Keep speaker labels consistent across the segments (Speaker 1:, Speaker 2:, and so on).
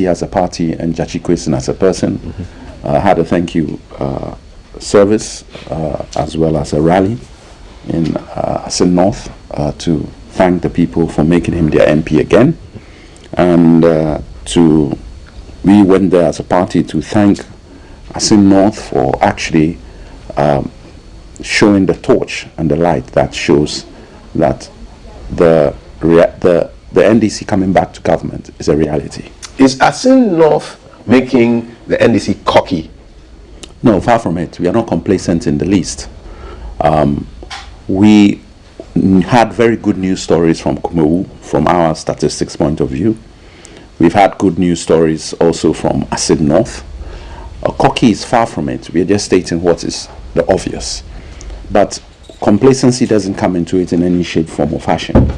Speaker 1: as a party and Gyakye Quayson as a person had a thank you service as well as a rally in Asin North to thank the people for making him their MP again, and we went there as a party to thank Asin North for actually showing the torch and the light that shows that the NDC coming back to government is a reality.
Speaker 2: Is Asin North making the NDC cocky?
Speaker 1: No, far from it. We are not complacent in the least. We had very good news stories from Kumawu, from our statistics point of view. We've had good news stories also from Asin North. Cocky is far from it. We are just stating what is the obvious. But complacency doesn't come into it in any shape, form, or fashion.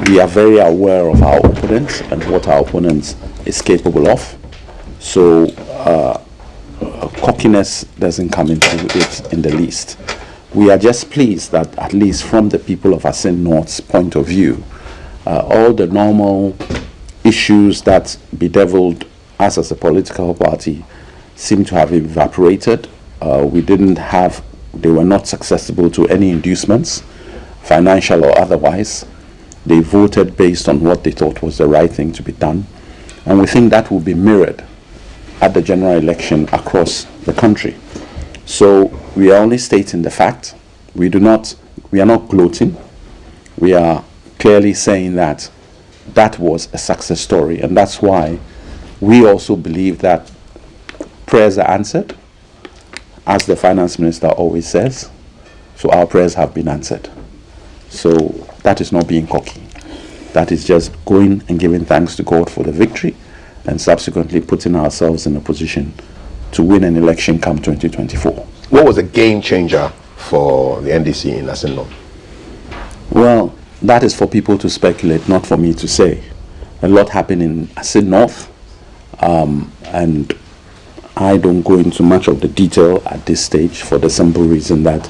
Speaker 1: We are very aware of our opponents and what our opponents is capable of. So cockiness doesn't come into it in the least. We are just pleased that at least from the people of Asin North's point of view, all the normal issues that bedeviled us as a political party seem to have evaporated. They were not susceptible to any inducements, financial or otherwise. They voted based on what they thought was the right thing to be done. And we think that will be mirrored at the general election across the country. So we are only stating the fact. We are not gloating. We are clearly saying that that was a success story, and that's why we also believe that prayers are answered, as the finance minister always says. So our prayers have been answered. So that is not being cocky. That is just going and giving thanks to God for the victory, and subsequently putting ourselves in a position to win an election come 2024.
Speaker 2: What was a game changer for the NDC in Asin North?
Speaker 1: Well, that is for people to speculate, not for me to say. A lot happened in Asin North, and I don't go into much of the detail at this stage for the simple reason that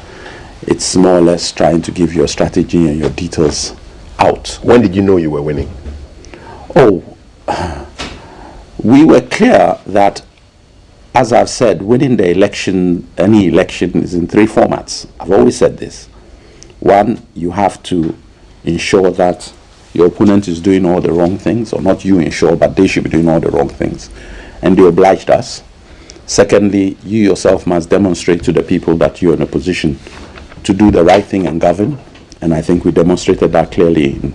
Speaker 1: it's more or less trying to give your strategy and your details out.
Speaker 2: When did you know you were winning?
Speaker 1: Oh, we were clear that, as I've said, winning the election, any election, is in three formats. I've always said this. One, you have to ensure that your opponent is doing all the wrong things, or not you ensure, but they should be doing all the wrong things. And they obliged us. Secondly, you yourself must demonstrate to the people that you're in a position to do the right thing and govern. And I think we demonstrated that clearly in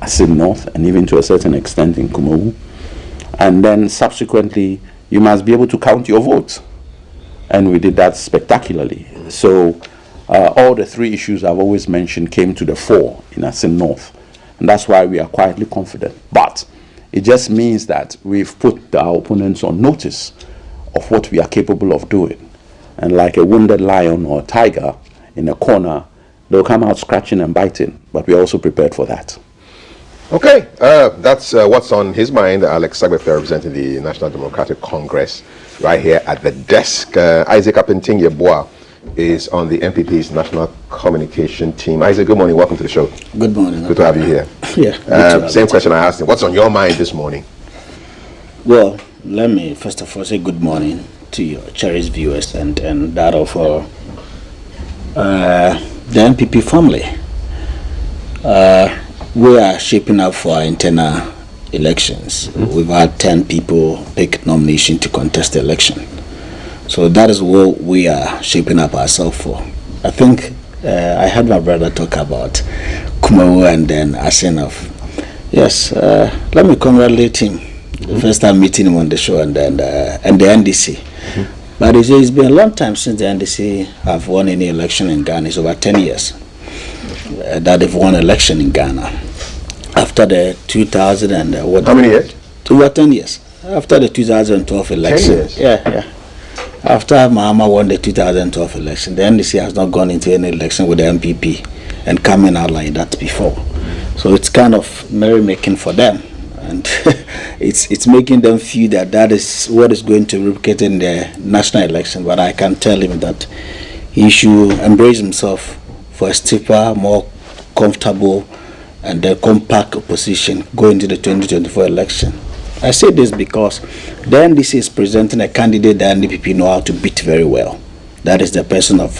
Speaker 1: Asin North, and even to a certain extent in Kumawu. And then subsequently, you must be able to count your votes. And we did that spectacularly. So all the three issues I've always mentioned came to the fore in Asin North. And that's why we are quietly confident. But it just means that we've put our opponents on notice of what we are capable of doing. And like a wounded lion or a tiger in a corner, they'll come out scratching and biting. But we're also prepared for that.
Speaker 2: Okay, that's what's on his mind. Alex Sagbefe, representing the National Democratic Congress, right here at the desk. Isaac Appenting-Yeboah is on the NPP's National Communication Team. Isaac, good morning. Welcome to the show.
Speaker 3: Good morning.
Speaker 2: Good to have you here.
Speaker 3: Yeah.
Speaker 2: Same question I asked him. What's on your mind this morning?
Speaker 3: Well, let me first of all say good morning to your cherished viewers and that of the NPP family. We are shaping up for our internal elections. Mm-hmm. We've had 10 people pick nomination to contest the election. So that is what we are shaping up ourselves for. I think I heard my brother talk about Kumawu and then Asin North. Yes, let me congratulate him. The first time meeting him on the show, and the NDC. Mm-hmm. But it's been a long time since the NDC have won any election in Ghana. It's over 10 years that they've won election in Ghana. After the 2000 and
Speaker 2: how many years?
Speaker 3: Over 10 years. After the 2012 election.
Speaker 2: 10 years?
Speaker 3: Yeah. After Mahama won the 2012 election, the NDC has not gone into any election with the MPP and coming out like that before. So it's kind of merrymaking for them. And it's making them feel that is what is going to replicate in the national election. But I can tell him that he should embrace himself for a stiffer, more comfortable and compact opposition going to the 2024 election. I say this because the NDC is presenting a candidate that NDPP know how to beat very well. That is the person of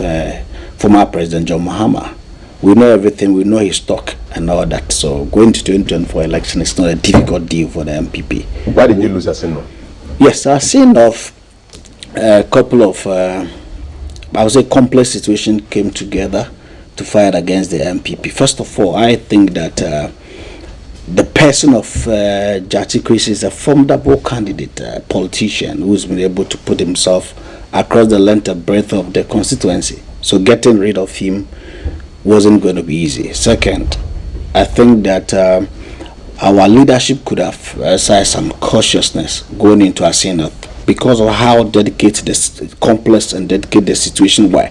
Speaker 3: former President John Mahama. We know everything, we know his talk and all that. So going to 2024 election is not a difficult deal for the MPP.
Speaker 2: Why did you lose Asino?
Speaker 3: Yes, I've seen of a couple of, I would say, complex situations came together to fight against the MPP. First of all, I think that the person of Jati Chris is a formidable candidate, politician who's been able to put himself across the length and breadth of the constituency. So getting rid of him wasn't going to be easy. Second, I think that our leadership could have exercised some cautiousness going into Asino because of how dedicated, complex and dedicated the situation were.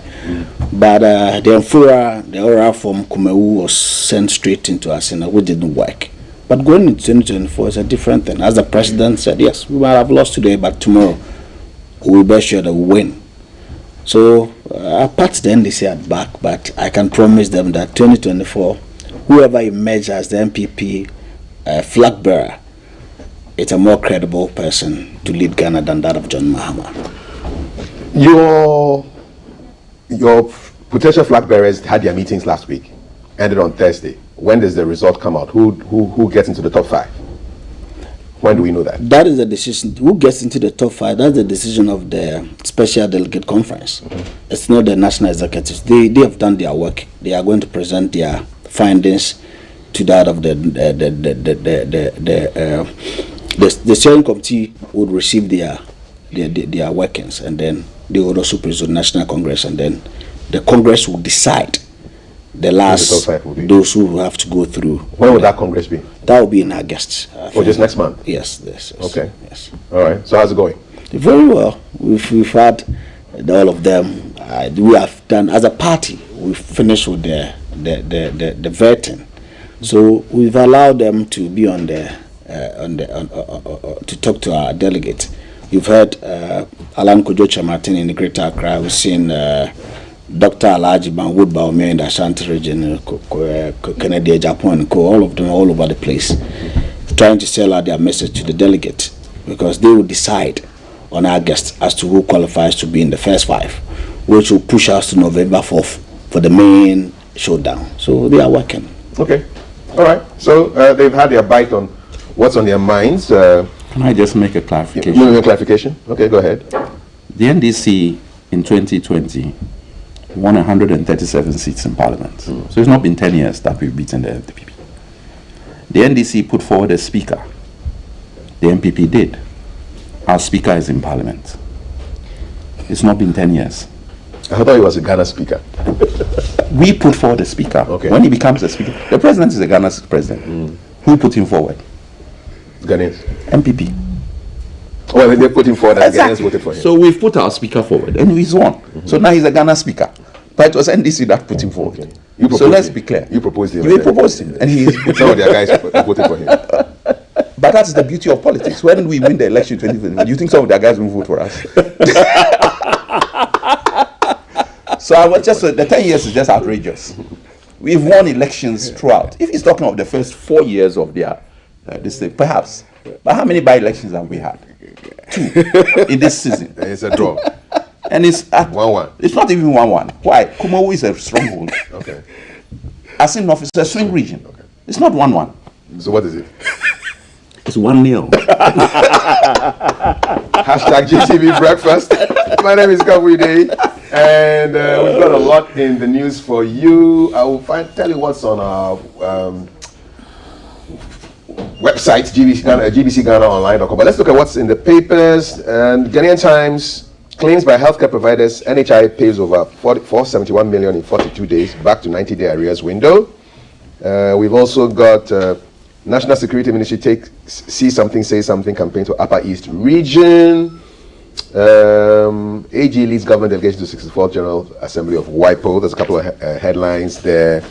Speaker 3: But the aura from Kumewu was sent straight into Asino, which didn't work. But going into 2024 is a different thing. As the president said, yes, we might have lost today, but tomorrow we'll be sure that we win. So I pat the NDC at back, but I can promise them that 2024, whoever emerges as the MPP flag bearer, it's a more credible person to lead Ghana than that of John Mahama.
Speaker 2: Your potential flag bearers had their meetings last week, ended on Thursday. When does the result come out? Who gets into the top 5? When do we know that?
Speaker 3: That is the decision. Who gets into the top 5? That's the decision of the Special Delegate Conference. It's not the national executives. They have done their work. They are going to present their findings to that of the steering committee would receive their workings, and then they would also present to the National Congress, and then the Congress will decide the last those who have to go through.
Speaker 2: When will that Congress be?
Speaker 3: That will be in August.
Speaker 2: Or just next month?
Speaker 3: Yes.
Speaker 2: Okay.
Speaker 3: Yes.
Speaker 2: All right. So how's it going?
Speaker 3: Very well. We've had all of them. We have done as a party. We've finished with the vetting. So we've allowed them to be on to talk to our delegates. You've heard Alan Kojo Martin in the Greater Accra. We've seen Dr. Alhaji Banwood Baumia in the Ashanti region, Kennedy, Japan, all of them all over the place, trying to sell out their message to the delegate, because they will decide on August as to who qualifies to be in the first 5, which will push us to November 4th for the main showdown. So they are working.
Speaker 2: Okay. All right. So they've had their bite on what's on their minds.
Speaker 1: Can I just make a clarification?
Speaker 2: Clarification? Okay, go ahead.
Speaker 1: The NDC in 2020 won 137 seats in Parliament. So it's not been 10 years that we've beaten the MPP. The NDC put forward a speaker. The MPP did. Our speaker is in Parliament. It's not been 10 years.
Speaker 2: I thought he was a Ghana speaker.
Speaker 1: We put forward a speaker.
Speaker 2: Okay.
Speaker 1: When he becomes a speaker, the president is a Ghana president. Who put him forward?
Speaker 2: Ghanaians.
Speaker 1: MPP.
Speaker 2: Well, they put him forward and
Speaker 1: Exactly.
Speaker 2: Ghanaians voted for him.
Speaker 1: So we've put our speaker forward and he's won. So now he's a Ghana speaker. But it was NDC that put him forward.
Speaker 2: Okay.
Speaker 1: So let's be clear.
Speaker 2: You proposed him.
Speaker 1: We proposed him. And he's
Speaker 2: some of their guys voted for him.
Speaker 1: But that's the beauty of politics. When we win the election 2020, do you think some of their guys will vote for us? So I was just the 10 years is just outrageous. We've won elections throughout. If he's talking of the first 4 years of their this thing, perhaps. But how many by-elections have we had? 2 in this season.
Speaker 2: It's a draw.
Speaker 1: And it's
Speaker 2: 1-1.
Speaker 1: It's not even 1-1. Why? Kumawu is a stronghold.
Speaker 2: Okay.
Speaker 1: Asino is a swing region.
Speaker 2: Okay.
Speaker 1: It's not 1-1.
Speaker 2: So what is it?
Speaker 1: It's 1-0.
Speaker 2: Hashtag GTV breakfast. My name is Kawide, and we've got a lot in the news for you. I will tell you what's on our website, gbcghanaonline.com. But let's look at what's in the papers. And Ghanaian Times claims by healthcare providers, NHI pays over 471 million in 42 days, back to 90-day arrears window. We've also got National Security Ministry See Something, Say Something campaign to Upper East region. AG leads government delegation to 64th General Assembly of WIPO. There's a couple of headlines there.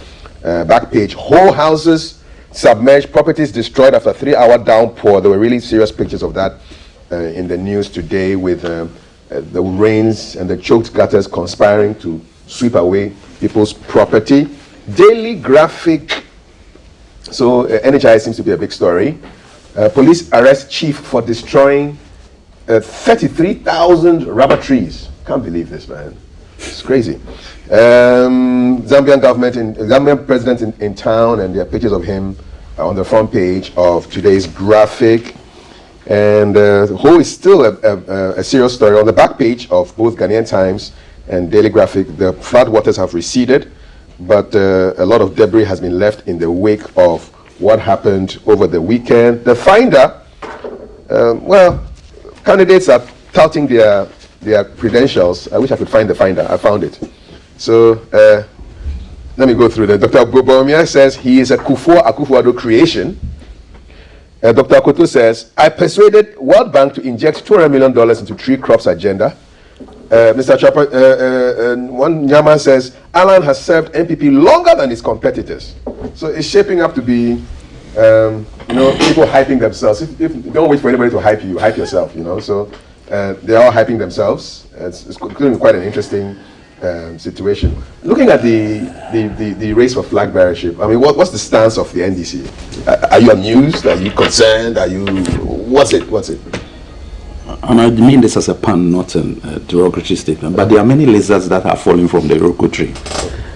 Speaker 2: Back page, whole houses submerged, properties destroyed after 3-hour downpour. There were really serious pictures of that in the news today, with the rains and the choked gutters conspiring to sweep away people's property. Daily Graphic. So NHI seems to be a big story. Police arrest chief for destroying 33,000 rubber trees. Can't believe this, man. It's crazy. Zambian president in town, and there are pictures of him on the front page of today's graphic. And who is still a serious story. On the back page of both Ghanaian Times and Daily Graphic, the floodwaters have receded, but a lot of debris has been left in the wake of what happened over the weekend. The Finder, candidates are touting their credentials. I wish I could find the Finder. I found it. So let me go through that. Dr. Bobomia says he is a Akufo-Addo creation. Dr. Koto says, I persuaded World Bank to inject $200 million into tree crops agenda. Mr. Chapa, one Nyaman says, Alan has served NPP longer than his competitors. So it's shaping up to be, people hyping themselves. If don't wait for anybody to hype you, hype yourself, So they're all hyping themselves. It's going to be quite an interesting situation. Looking at the race for flag bearership, I mean, what's the stance of the NDC? Are you amused? Are you concerned? What's it?
Speaker 1: And I mean this as a pun, not a derogatory statement, but there are many lizards that are falling from the Iroko tree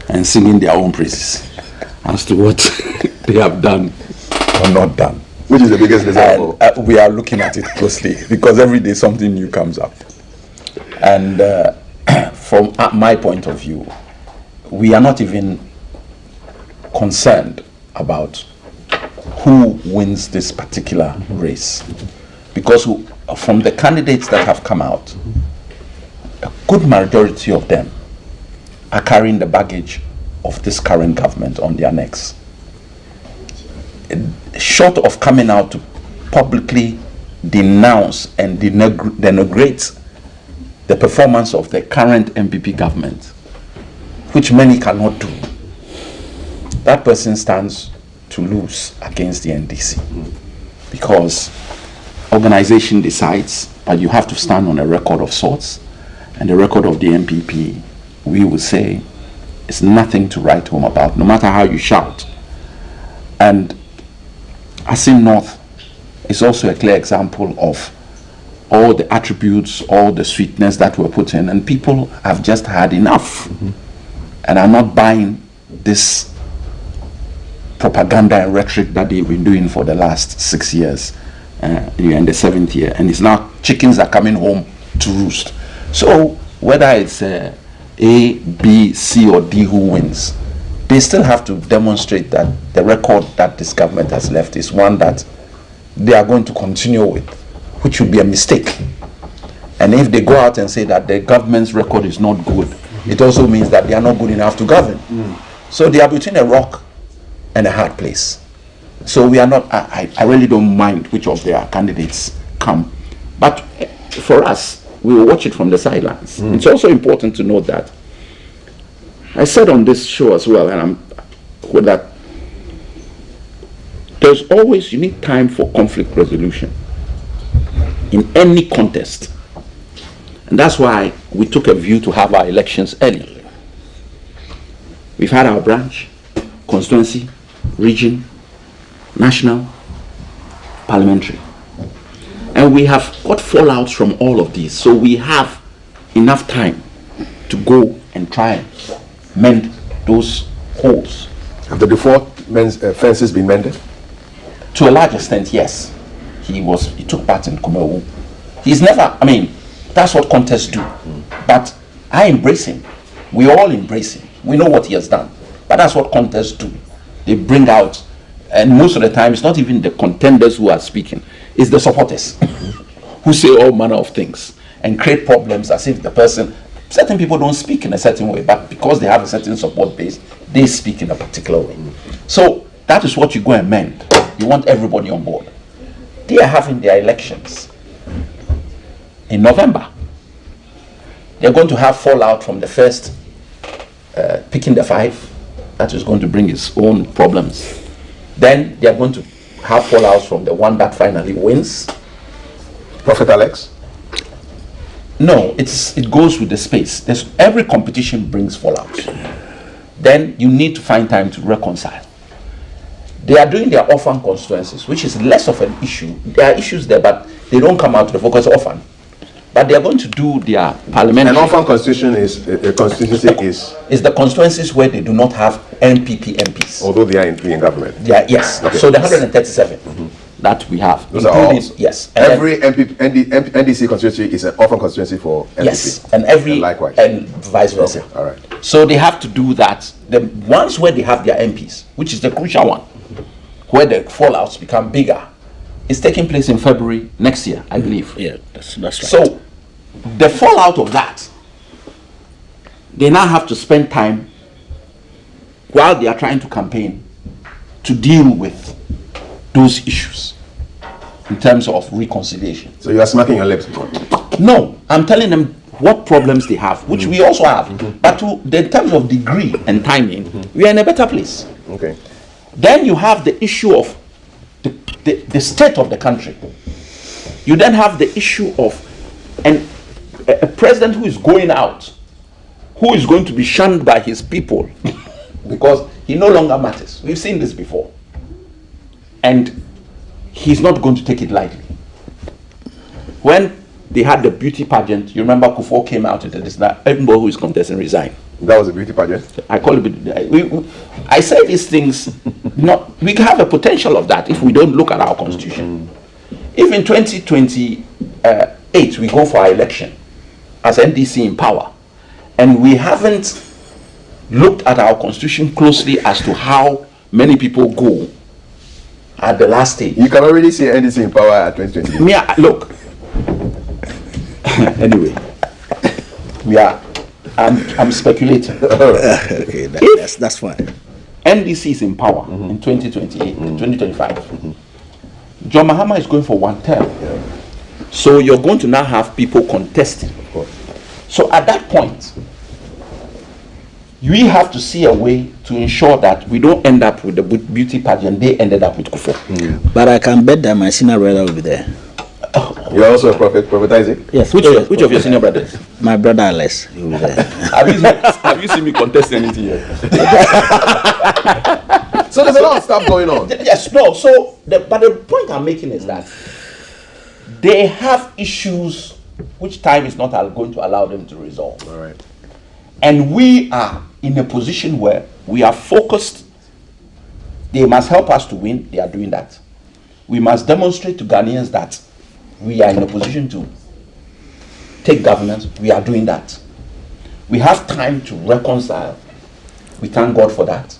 Speaker 1: and singing their own praises as to what they have done or not done.
Speaker 2: Which is the biggest lizard?
Speaker 1: We are looking at it closely because every day something new comes up. And from my point of view, we are not even concerned about who wins this particular race, because from the candidates that have come out, a good majority of them are carrying the baggage of this current government on their necks. Short of coming out to publicly denounce and denigrate the performance of the current MPP government, which many cannot do, that person stands to lose against the NDC, because organization decides, but you have to stand on a record of sorts, and the record of the MPP, we will say, is nothing to write home about, no matter how you shout. And Asin North is also a clear example of all the attributes, all the sweetness that were put in, and people have just had enough and are not buying this propaganda and rhetoric that they've been doing for the last 6 years. In the 7th year, and it's now chickens are coming home to roost. So whether it's A, B, C, or D who wins, they still have to demonstrate that the record that this government has left is one that they are going to continue with, which would be a mistake. And if they go out and say that the government's record is not good, it also means that they are not good enough to govern. So they are between a rock and a hard place. So we are not, I really don't mind which of their candidates come. But for us, we will watch it from the sidelines. It's also important to note that I said on this show as well, and that there's always, you need time for conflict resolution in any contest. And that's why we took a view to have our elections early. We've had our branch, constituency, region, national, parliamentary. And we have got fallouts from all of these. So we have enough time to go and try and mend those holes.
Speaker 2: Have the default fences been mended?
Speaker 1: To a large extent, yes. He took part in Kumawu. He's never, that's what contests do. But I embrace him. We all embrace him. We know what he has done. But that's what contests do. They bring out, and most of the time, it's not even the contenders who are speaking, it's the supporters who say all manner of things and create problems as if the person, certain people don't speak in a certain way, but because they have a certain support base, they speak in a particular way. So that is what you go and mend. You want everybody on board. They are having their elections in November. They're going to have fallout from the first picking the five. That is going to bring its own problems. Then they are going to have fallouts from the one that finally wins.
Speaker 2: Prophet Alex?
Speaker 1: No, it goes with the space. Every competition brings fallouts. Then you need to find time to reconcile. They are doing their orphan constituencies, which is less of an issue. There are issues there, but they don't come out to the focus orphan. But they are going to do their parliamentary.
Speaker 2: An orphan constitution is a constituency is
Speaker 1: the constituencies where they do not have NPP MPs.
Speaker 2: Although they are in government.
Speaker 1: Yeah, yes.
Speaker 2: Okay.
Speaker 1: So the 137 that we have.
Speaker 2: Those are all.
Speaker 1: Yes.
Speaker 2: Every NDC constituency is an orphan constituency for MPP.
Speaker 1: Yes, and every
Speaker 2: likewise.
Speaker 1: And vice versa.
Speaker 2: Okay. All right.
Speaker 1: So they have to do that. The ones where they have their MPs, which is the crucial one, where the fallouts become bigger, is taking place in February next year, I believe.
Speaker 3: Yeah, that's right.
Speaker 1: So the fallout of that, they now have to spend time while they are trying to campaign to deal with those issues in terms of reconciliation.
Speaker 2: So you are smacking your lips.
Speaker 1: No, I'm telling them what problems they have, which we also have. But in terms of degree and timing, we are in a better place.
Speaker 2: Okay.
Speaker 1: Then you have the issue of the state of the country. You then have the issue of a president who is going out, who is going to be shunned by his people because he no longer matters. We've seen this before. And he's not going to take it lightly. When they had the beauty pageant, you remember Kufuor came out and said this, that everybody who is contesting resign.
Speaker 2: That was a beauty pageant?
Speaker 1: I call it, I say these things, we can have a potential of that if we don't look at our constitution. If in 2028 we go for our election as NDC in power, and we haven't looked at our constitution closely as to how many people go at the last stage.
Speaker 2: You can already see NDC in power at 2028.
Speaker 1: Look. Anyway, I'm speculating.
Speaker 3: Okay, that's fine.
Speaker 1: NDC is in power in 2028, 2025. John Mahama is going for one term.
Speaker 2: Yeah.
Speaker 1: So you're going to now have people contesting.
Speaker 2: Of course.
Speaker 1: So at that point, we have to see a way to ensure that we don't end up with the beauty pageant they ended up with Kufuor.
Speaker 3: But I can bet that my senior brother will be there.
Speaker 2: You're also a prophet Isaac?
Speaker 3: Yes.
Speaker 1: Which of your senior brothers?
Speaker 3: My brother Alex, he will be there.
Speaker 1: Have you seen me contest anything yet?
Speaker 2: So there's a lot of stuff going on.
Speaker 1: Yes, no. So, but the point I'm making is that they have issues which time is not going to allow them to resolve.
Speaker 2: All right.
Speaker 1: And we are in a position where we are focused. They must help us to win. They are doing that. We must demonstrate to Ghanaians that we are in a position to take governance. We are doing that. We have time to reconcile. We thank God for that.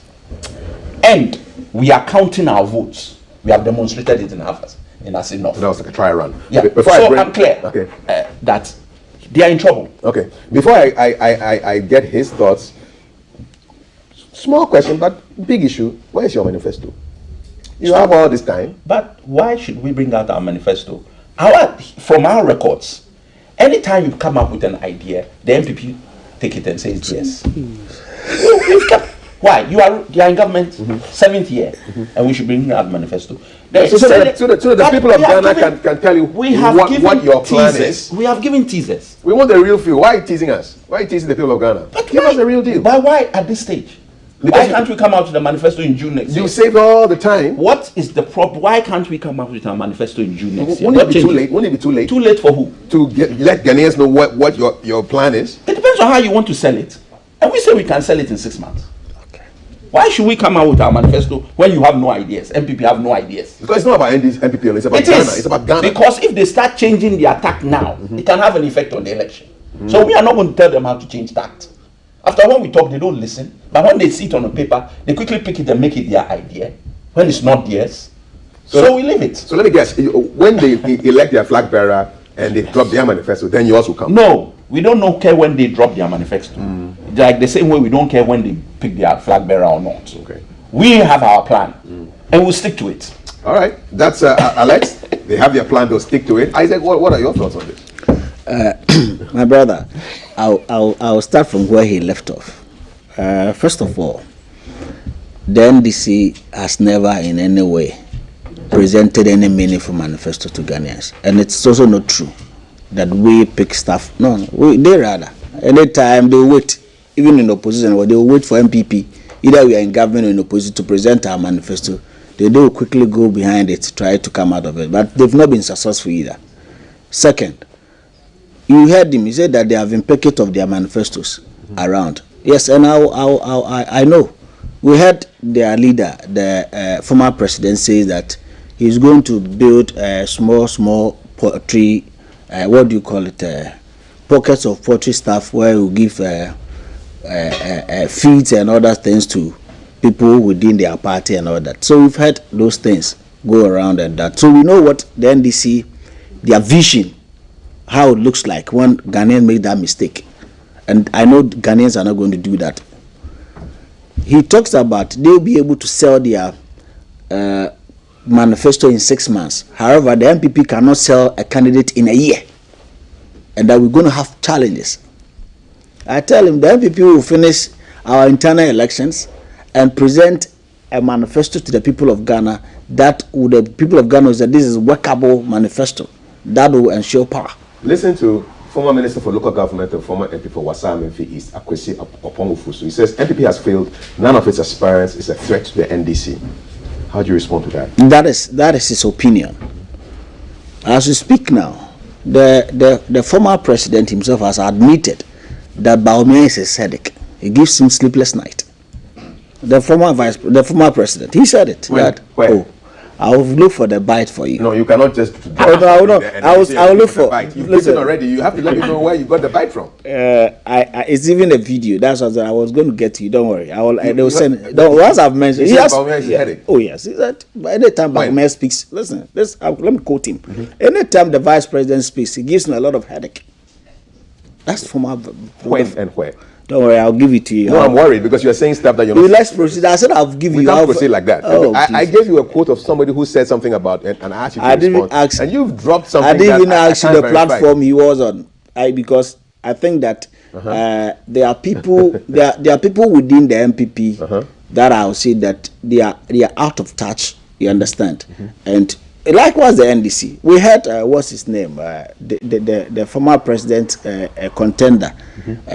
Speaker 1: And we are counting our votes. We have demonstrated it in Assin North.
Speaker 2: That was like a try run.
Speaker 1: Yeah. I'm clear that they are in trouble.
Speaker 2: Okay. Before I get his thoughts, small question, but big issue. Where is your manifesto? You have all this time.
Speaker 1: But why should we bring out our manifesto? From our records, anytime you come up with an idea, the MPP take it and say yes. Why? You are in government, 7th year, and we should bring out manifesto.
Speaker 2: So the people of Ghana can tell you what your plan is.
Speaker 1: We have given teasers.
Speaker 2: We want the real feel. Why are you teasing us? Why are you teasing the people of Ghana?
Speaker 1: But
Speaker 2: give us the real deal.
Speaker 1: But why at this stage? Why can't we come out with the manifesto in June next year?
Speaker 2: You save all the time.
Speaker 1: What is the problem? Why can't we come up with our manifesto in June next year?
Speaker 2: Won't it be too late? Won't it be too late?
Speaker 1: Too late for who?
Speaker 2: To let Ghanaians know what your plan is?
Speaker 1: It depends on how you want to sell it. And we say we can sell it in 6 months. Okay. Why should we come out with our manifesto when you have no ideas? MPP have no ideas.
Speaker 2: Because it's not about MPP, it's about Ghana. It's about Ghana.
Speaker 1: Because if they start changing their tact now, it can have an effect on the election. So we are not going to tell them how to change tact. After when we talk, they don't listen. But when they see it on a paper, they quickly pick it and make it their idea. When it's not theirs. So we leave it.
Speaker 2: So let me guess. When they elect their flag bearer and they drop their manifesto, then you also come.
Speaker 1: No. We don't care when they drop their manifesto. Like the same way we don't care when they pick their flag bearer or not.
Speaker 2: Okay.
Speaker 1: We have our plan. And we'll stick to it.
Speaker 2: All right. That's Alex. They have their plan. They'll stick to it. Isaac, what are your thoughts on this?
Speaker 3: My brother, I'll start from where he left off. First of all, the NDC has never in any way presented any meaningful manifesto to Ghanaians, and it's also not true that we pick stuff. No, they rather anytime they wait, even in opposition, or they will wait for MPP. Either we are in government or in opposition to present our manifesto. they will quickly go behind it, try to come out of it. But they've not been successful either. Second, you heard him. He said that they have been packet of their manifestos around. Yes, and I know. We heard their leader, the former president, say that he's going to build small poultry, what do you call it, pockets of poultry stuff where he will give feeds and other things to people within their party and all that. So we've heard those things go around and that. So we know what the NDC, their vision, how it looks like when Ghanaians make that mistake. And I know Ghanaians are not going to do that. He talks about they'll be able to sell their manifesto in 6 months. However, the MPP cannot sell a candidate in a year. And that we're going to have challenges. I tell him the MPP will finish our internal elections and present a manifesto to the people of Ghana that the people of Ghana say this is a workable manifesto that will ensure power.
Speaker 2: Listen to former Minister for Local Government and former MP for Wasa Menfi East, Akwesi Opomufusu. He says MPP has failed. None of its aspirants is a threat to the NDC. How do you respond to that?
Speaker 3: That is his opinion. As we speak now, the former president himself has admitted that Bawumia is a headache. It gives him sleepless night. The former president, he said it.
Speaker 2: Where?
Speaker 3: I will look for the bite for you.
Speaker 2: No, you cannot just.
Speaker 3: I will look for.
Speaker 2: You've listen already. You have to let me know where you got the bite from.
Speaker 3: It's even a video. That's what I was going to get to you. Don't worry. They will send. Once I've mentioned.
Speaker 2: He has,
Speaker 3: oh yes. He said anytime Bawumia speaks, listen. Let me quote him. Anytime the vice president speaks, he gives me a lot of headache. That's former.
Speaker 2: When and where?
Speaker 3: Don't worry, I'll give it to you.
Speaker 2: No, I'm worried because you're saying stuff that you're not.
Speaker 3: Let's proceed. I said I'll give you.
Speaker 2: We can't proceed like that.
Speaker 3: Oh,
Speaker 2: I gave you a quote of somebody who said something about it, and I asked you to respond. And you've dropped something.
Speaker 3: I didn't even ask you the
Speaker 2: verify.
Speaker 3: platform he was on. Because I think that there are people there are people within the MPP that I'll say that they are out of touch. You understand? And likewise the NDC. We had what's his name? The former president contender,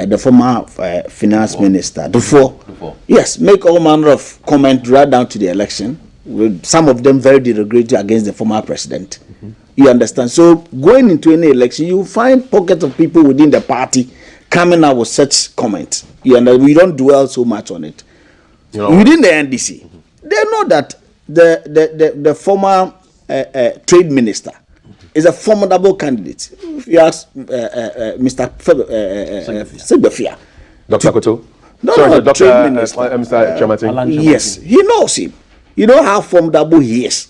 Speaker 3: the former finance minister. Before. Yes, make all manner of comment right down to the election. With some of them very derogatory against the former president. You understand? So going into any election, you find pockets of people within the party coming out with such comments. You understand? We don't dwell so much on it. Within the NDC, they know that the former trade minister is a formidable candidate. If you ask Mr. Segbefia.
Speaker 2: Dr. Koto?
Speaker 3: No,
Speaker 2: Dr.
Speaker 3: trade minister.
Speaker 2: Mr. Chamatin?
Speaker 3: Yes, he knows him. You know how formidable he is.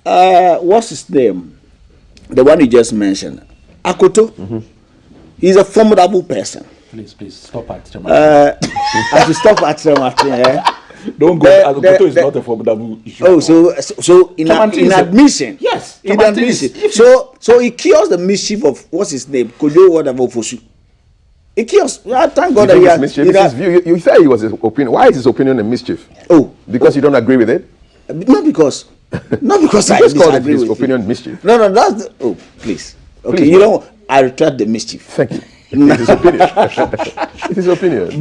Speaker 3: What's his name? The one you just mentioned. Akoto. He's a formidable person.
Speaker 4: Please stop at Chamatin.
Speaker 3: I should stop at Chamatin.
Speaker 4: Don't go. Akoto is not a formidable issue.
Speaker 3: Oh, so in admission.
Speaker 4: Yes.
Speaker 3: In admission. So he cures the mischief of what's his name? Kojo whatever Fosu. He cures. Thank God that he has
Speaker 2: mischief. You said he was his opinion. Why is his opinion a mischief?
Speaker 3: Oh,
Speaker 2: because you don't agree with it?
Speaker 3: Not because I
Speaker 2: just called
Speaker 3: disagree
Speaker 2: his
Speaker 3: with
Speaker 2: opinion
Speaker 3: you.
Speaker 2: mischief.
Speaker 3: No, that's please. Okay,
Speaker 2: Please,
Speaker 3: you know I retract the mischief.
Speaker 2: Thank you. It's his opinion. It's his opinion.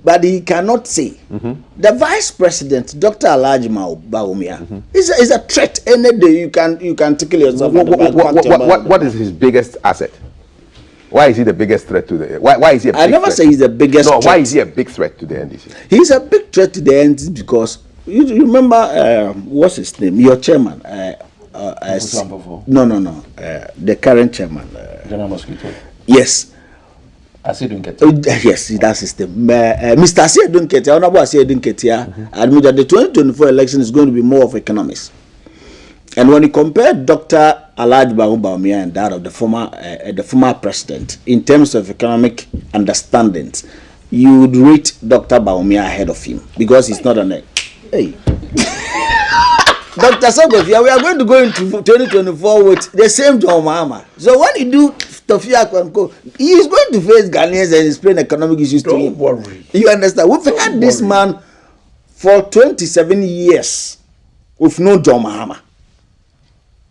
Speaker 3: But he cannot say the vice president, Dr. Alhaji Bawumia, is a threat. Any day you can tickle yourself.
Speaker 2: What is his biggest asset? Why is he the biggest threat to the? Why is he a big
Speaker 3: I never
Speaker 2: threat?
Speaker 3: say he's the biggest.
Speaker 2: No,
Speaker 3: threat.
Speaker 2: why is he a big threat to the NDC?
Speaker 3: He's a big threat to the NDC because you remember what's his name? Your chairman. No. The current chairman.
Speaker 4: General Mosquito.
Speaker 3: Yes.
Speaker 4: Yes,
Speaker 3: that's his name. Mr. Asiedun Ketia, Honorable Asiedun Ketia, admit that the 2024 election is going to be more of economics. And when you compare Dr. Alhaji Bawumia and that of the former president in terms of economic understandings, you would rate Dr. Bawumia ahead of him because he's not on it. Hey. Dr. Segbefia, we are going to go into 2024 with the same John Mahama. So when you do Tofia Kwanko, he is going to face Ghanaians and explain economic issues to him.
Speaker 4: Don't worry.
Speaker 3: You understand? We've had this man for 27 years with no John Mahama.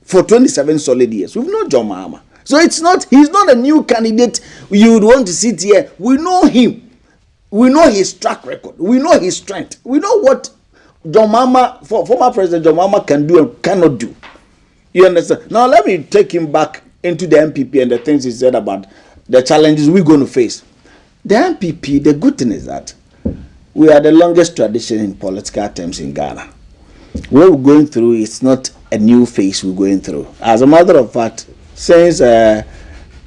Speaker 3: For 27 solid years, we've no John Mahama. So he's not a new candidate you would want to sit here. We know him. We know his track record. We know his strength. We know John Mahama, former President John Mahama can do and cannot do. You understand? Now let me take him back into the MPP and the things he said about the challenges we're going to face. The MPP, the good thing is that we are the longest tradition in political terms in Ghana. What we're going through is not a new phase we're going through. As a matter of fact, since in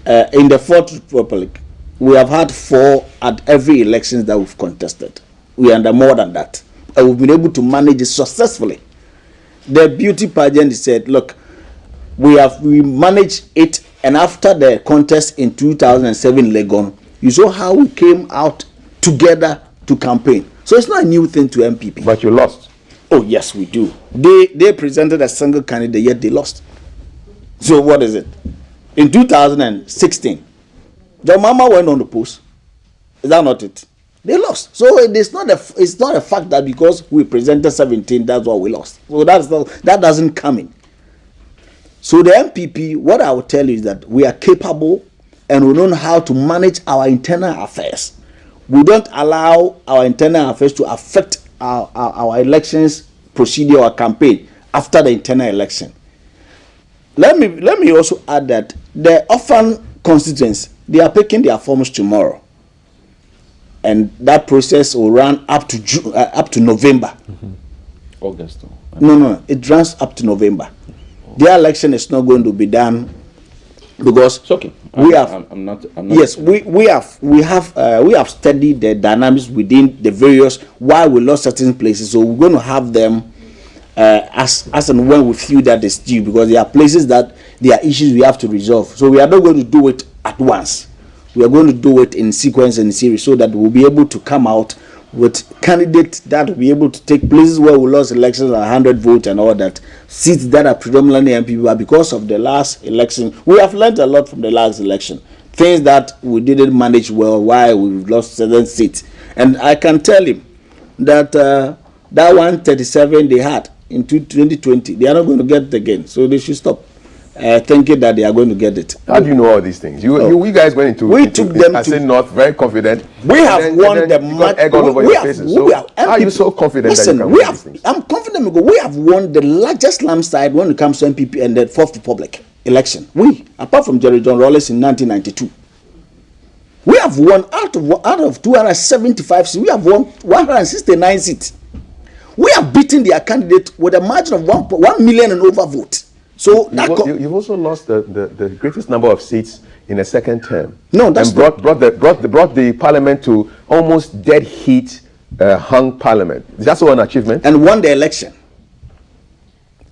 Speaker 3: the Fourth Republic, we have had 4 at every election that we've contested. We are under more than that. And we've been able to manage it successfully. The beauty pageant said, look, we managed it, and after the contest in 2007 Legon, you saw how we came out together to campaign. So it's not a new thing to MPP.
Speaker 2: But you lost.
Speaker 3: Oh yes, we do. They presented a single candidate, yet they lost. So what is it? In 2016, John Mahama went on the post. Is that not it? They lost. So it's not a fact that because we presented 17, that's why we lost. So that doesn't come in. So the MPP, what I will tell you is that we are capable and we know how to manage our internal affairs. We don't allow our internal affairs to affect our elections procedure or campaign after the internal election. Let me also add that the orphan constituents, they are picking their forms tomorrow, and that process will run up to November.
Speaker 4: August.
Speaker 3: No, it runs up to November. Their election is not going to be done because
Speaker 4: It's okay.
Speaker 3: we have.
Speaker 4: I'm not.
Speaker 3: Yes, we have studied the dynamics within the various why we lost certain places. So we're going to have them as and when we feel that it's due, because there are places that there are issues we have to resolve. So we are not going to do it at once. We are going to do it in sequence and series so that we'll be able to come out with candidates that will be able to take places where we lost elections at 100 votes and all that, seats that are predominantly MPP. But because of the last election, we have learned a lot from the last election. Things that we didn't manage well, why we lost certain seats. And I can tell him that that 137 they had in 2020, they are not going to get it again. So they should stop thinking that they are going to get it.
Speaker 2: How do you know all these things? You guys went into Assin North very confident.
Speaker 3: We have won the match.
Speaker 2: How are you so confident that you can win these things?
Speaker 3: I'm confident because we have won the largest landslide when it comes to MPP and the Fourth Republic election. We, apart from Jerry John Rawlings in 1992, we have won out of 275 seats. We have won 169 seats. We have beaten their candidate with a margin of 1 million and over votes. So
Speaker 2: you've also lost the greatest number of seats in a second term.
Speaker 3: No, that's
Speaker 2: and brought the parliament to almost dead heat, hung parliament. Is that so an achievement?
Speaker 3: And won the election.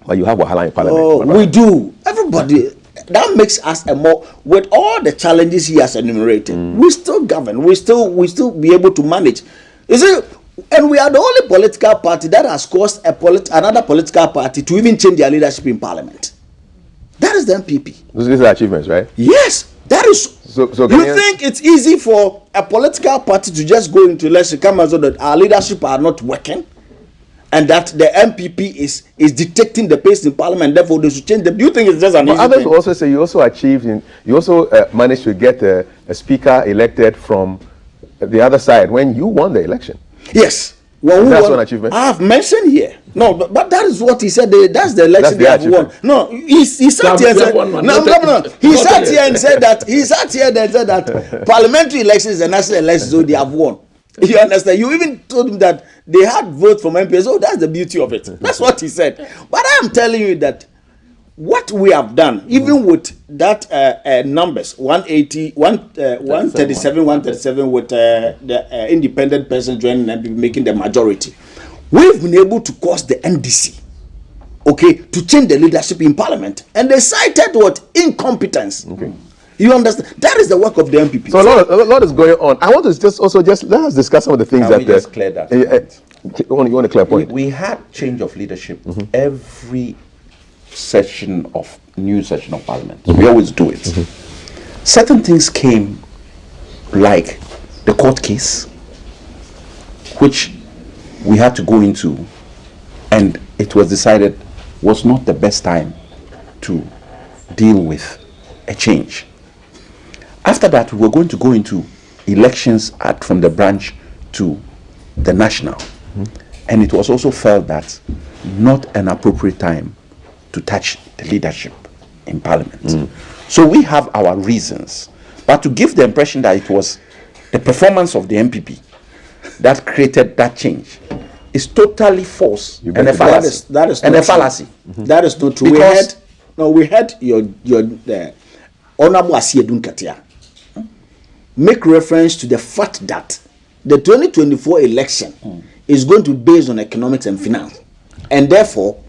Speaker 2: Well, you have Wahala in parliament.
Speaker 3: Oh, we do. Everybody. That makes us a more, with all the challenges he has enumerated, we still govern. We still be able to manage. You see, and we are the only political party that has caused another political party to even change their leadership in parliament. That is the MPP.
Speaker 2: These are achievements, right?
Speaker 3: Yes, that is.
Speaker 2: So
Speaker 3: you think it's easy for a political party to just go into election, come as though that our leadership are not working, and that the MPP is dictating the pace in parliament, therefore they should change them? Do you think it's just an easy
Speaker 2: others
Speaker 3: thing?
Speaker 2: will also say you also managed to get a speaker elected from the other side when you won the election.
Speaker 3: Yes.
Speaker 2: Well, that's one achievement.
Speaker 3: I have mentioned here. No, but that is what he said. That's the election they have won. No, he sat here and said, no. He sat here and said that parliamentary elections is a national election, so they have won. You understand? You even told him that they had votes from MPs. Oh, that's the beauty of it. That's what he said. But I am telling you that what we have done, even with that numbers, 180, 137 with the independent person joining and making the majority, we've been able to cause the NDC, to change the leadership in parliament. And they cited what? Incompetence. Okay. You understand? That is the work of the MPP.
Speaker 2: So a lot is going on. I want to just let us discuss some of the things
Speaker 1: Can we just clear that.
Speaker 2: You want to clear a point?
Speaker 1: We had change of leadership every new session of parliament. We always do it. Certain things came, like the court case, which we had to go into, and it was decided was not the best time to deal with a change. After that, we were going to go into elections from the branch to the national. And it was also felt that not an appropriate time to touch the leadership in Parliament. So we have our reasons. But to give the impression that it was the performance of the MPP that created that change is totally false and a fallacy.
Speaker 3: That is
Speaker 1: and
Speaker 3: not
Speaker 1: a fallacy.
Speaker 3: True. That is not true.
Speaker 1: Because
Speaker 3: we had your Honorable Asiedun Katia make reference to the fact that the 2024 election is going to be based on economics and finance, and therefore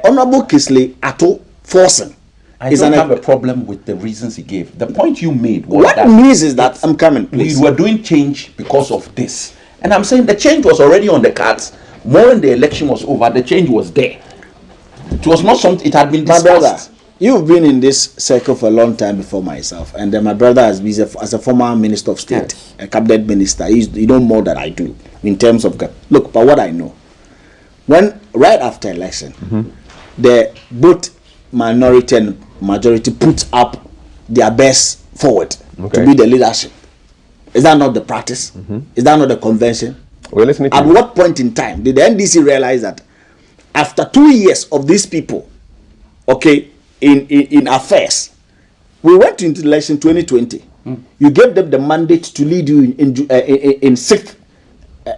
Speaker 3: Honorable Kisley Atto Forsen
Speaker 1: I don't have a problem with the reasons he gave. The point you made was
Speaker 3: what
Speaker 1: that
Speaker 3: means is that I'm coming, please.
Speaker 1: We were doing change because of this. And I'm saying the change was already on the cards. More than the election was over, the change was there. It was not something, it had been discussed.
Speaker 3: My brother, you've been in this circle for a long time before myself. And then my brother has been, as a former Minister of State,
Speaker 1: Yes.
Speaker 3: a cabinet minister, you know more than I do in terms of, look, but what I know. When, right after election, the both minority and majority put up their best forward to be the leadership. Is that not the practice? Is that not the convention?
Speaker 2: We're listening to
Speaker 3: At
Speaker 2: you.
Speaker 3: what point in time did the NDC realize that after 2 years of these people, okay, in affairs, we went into election 2020. You gave them the mandate to lead you in 6th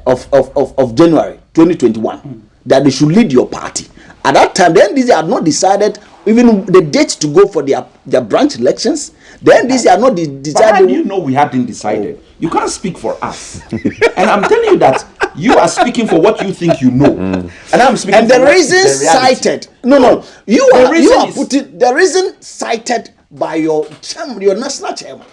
Speaker 3: of January 2021, that they should lead your party. At that time, the NDC had not decided even the date to go for their branch elections. The NDC had not decided.
Speaker 1: But how do you know we hadn't decided? You can't speak for us. And I'm telling you that you are speaking for what you think you know. And I'm speaking
Speaker 3: And
Speaker 1: for
Speaker 3: the
Speaker 1: what is
Speaker 3: reason
Speaker 1: the reality.
Speaker 3: cited, no, you
Speaker 1: The
Speaker 3: are
Speaker 1: reason is-
Speaker 3: putting the reason cited by your national chairman.